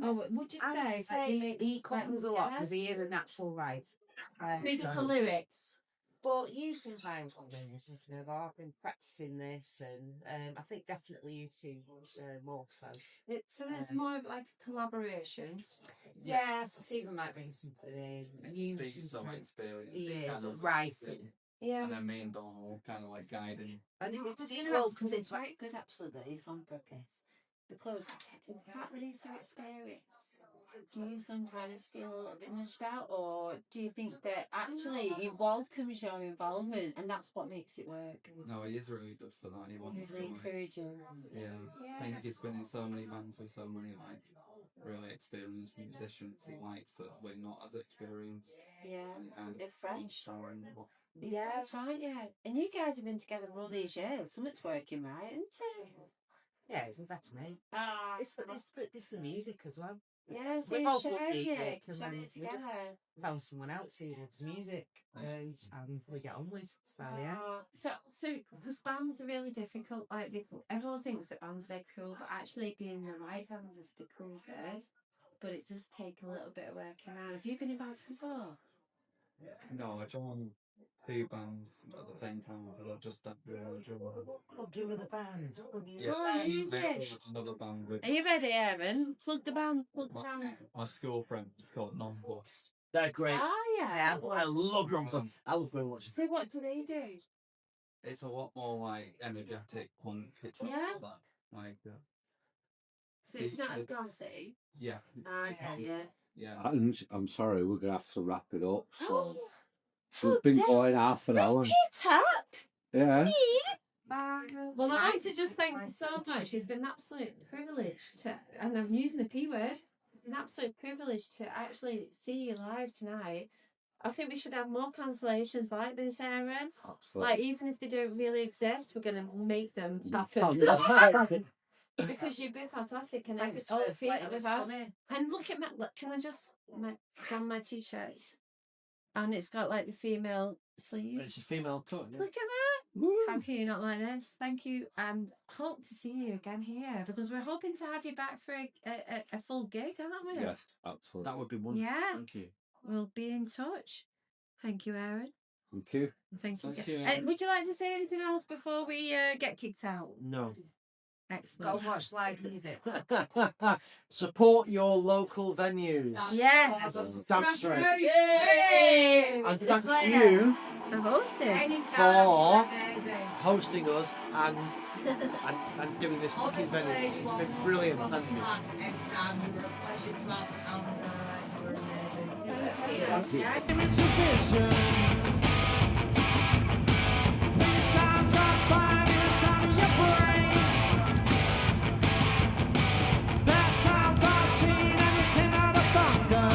[SPEAKER 2] Or would you
[SPEAKER 4] I'd
[SPEAKER 2] say
[SPEAKER 4] he comes a lot
[SPEAKER 2] yeah?
[SPEAKER 4] because he is a natural writer.
[SPEAKER 2] So he does the lyrics.
[SPEAKER 4] But you sometimes want to music, you know, I've been practicing this, and I think definitely you two more so.
[SPEAKER 2] So there's more of like a collaboration.
[SPEAKER 4] Yeah, so Stephen might bring something in. You
[SPEAKER 5] Steve's so
[SPEAKER 4] sometimes-
[SPEAKER 5] experienced.
[SPEAKER 4] He
[SPEAKER 5] kind
[SPEAKER 4] is
[SPEAKER 5] of-
[SPEAKER 4] writing.
[SPEAKER 2] Yeah.
[SPEAKER 5] And then me and Donald kind of like guiding.
[SPEAKER 4] And it
[SPEAKER 2] Because
[SPEAKER 4] was
[SPEAKER 2] you know, because it's very good actually that he's gone for a piss. Because the fact that he's so experienced, do you sometimes feel a little bit nudged out, or do you think that actually he welcomes your involvement and that's what makes it work?
[SPEAKER 5] No, he is really good for that. He wants
[SPEAKER 2] He's
[SPEAKER 5] to.
[SPEAKER 2] encouraging.
[SPEAKER 5] Yeah. I think he's been in so many bands with so many like really experienced musicians. He likes that we're not as experienced.
[SPEAKER 2] Yeah.
[SPEAKER 5] And
[SPEAKER 2] They're fresh.
[SPEAKER 5] showing what.
[SPEAKER 2] Yeah, that's right, yeah. And you guys have been together for all these years. Something's working right, isn't it?
[SPEAKER 4] yeah, it's better me.
[SPEAKER 2] Ah,
[SPEAKER 4] It's the music as well.
[SPEAKER 2] yeah, so
[SPEAKER 4] we
[SPEAKER 2] you're
[SPEAKER 4] both love
[SPEAKER 2] sharing
[SPEAKER 4] music,
[SPEAKER 2] it,
[SPEAKER 4] and
[SPEAKER 2] sharing
[SPEAKER 4] then
[SPEAKER 2] it
[SPEAKER 4] we just-
[SPEAKER 2] together.
[SPEAKER 4] Found someone else who loves music, and we get on with. So yeah.
[SPEAKER 2] So because bands are really difficult. Like everyone thinks that bands are cool, but actually being in the right bands is the cool bit. But it does take a little bit of working around. Have you been in bands before?
[SPEAKER 5] No, I joined 2 bands at the same time, but I just don't really drummer.
[SPEAKER 6] I'll do with the band.
[SPEAKER 5] Yeah.
[SPEAKER 2] Oh, who's it?
[SPEAKER 5] Another band with
[SPEAKER 2] Are you ready, Aaron? Plug the band. Plug the band.
[SPEAKER 5] my school friends called Nonplus.
[SPEAKER 3] They're great.
[SPEAKER 2] Oh, yeah.
[SPEAKER 3] I love them. I love going watching.
[SPEAKER 2] So what do they do?
[SPEAKER 5] It's a lot more like energetic punk. It's
[SPEAKER 2] Yeah?
[SPEAKER 5] not that, like
[SPEAKER 2] So it's not as gothy.
[SPEAKER 5] yeah,
[SPEAKER 2] I get you.
[SPEAKER 5] yeah.
[SPEAKER 1] I'm sorry, we're gonna have to wrap it up. So
[SPEAKER 2] Oh,
[SPEAKER 1] we've been going half an hour.
[SPEAKER 2] it up.
[SPEAKER 1] Yeah.
[SPEAKER 2] Well, I want to just thank you so much. It's been an absolute privilege to, and I'm using the P word, an absolute privilege to actually see you live tonight. I think we should have more cancellations like this, Aaron.
[SPEAKER 1] Absolutely.
[SPEAKER 2] Like, even if they don't really exist, we're going to make them happen. Because you've been fantastic and
[SPEAKER 4] Thanks
[SPEAKER 2] all
[SPEAKER 4] for
[SPEAKER 2] the feedback
[SPEAKER 4] letting
[SPEAKER 2] we've
[SPEAKER 4] us
[SPEAKER 2] had.
[SPEAKER 4] come in.
[SPEAKER 2] And look at look, can I just down my t-shirt? And it's got like the female sleeves.
[SPEAKER 3] It's a female cut. Yeah.
[SPEAKER 2] Look at that. How can you not like this? Thank you, and hope to see you again here because we're hoping to have you back for a full gig, aren't we?
[SPEAKER 1] Yes, absolutely.
[SPEAKER 3] That would be wonderful.
[SPEAKER 2] Yeah.
[SPEAKER 3] Thank you.
[SPEAKER 2] We'll be in touch. Thank you, Aaron.
[SPEAKER 1] Thank you.
[SPEAKER 2] Thank you.
[SPEAKER 3] Thank you.
[SPEAKER 2] Would you like to say anything else before we get kicked out?
[SPEAKER 3] No.
[SPEAKER 4] Go
[SPEAKER 2] Excellent.
[SPEAKER 4] and watch live music.
[SPEAKER 3] Support your local venues.
[SPEAKER 2] Yes.
[SPEAKER 3] Damn straight.
[SPEAKER 2] Yay!
[SPEAKER 3] And
[SPEAKER 4] It's
[SPEAKER 3] thank
[SPEAKER 4] like
[SPEAKER 3] you
[SPEAKER 2] For hosting.
[SPEAKER 3] For-
[SPEAKER 4] Amazing.
[SPEAKER 3] hosting us and doing this fucking
[SPEAKER 7] Honestly,
[SPEAKER 3] venue.
[SPEAKER 7] you
[SPEAKER 3] It's
[SPEAKER 7] are
[SPEAKER 3] been brilliant.
[SPEAKER 7] welcome
[SPEAKER 3] Thank you.
[SPEAKER 7] back anytime. You were a pleasure to have, and you were amazing.
[SPEAKER 3] It's a vision. These sounds are fine in the sound of your brain. That sound I've seen and you came out of thunder.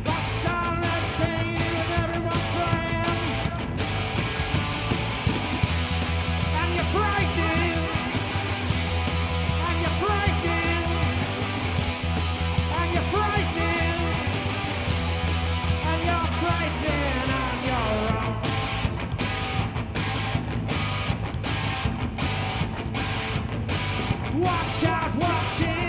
[SPEAKER 3] That sound that's singing with everyone's friend. And you're frightening. And you're frightening. And you're frightening. And you're frightening. And you're wrong. Watch out, watch it.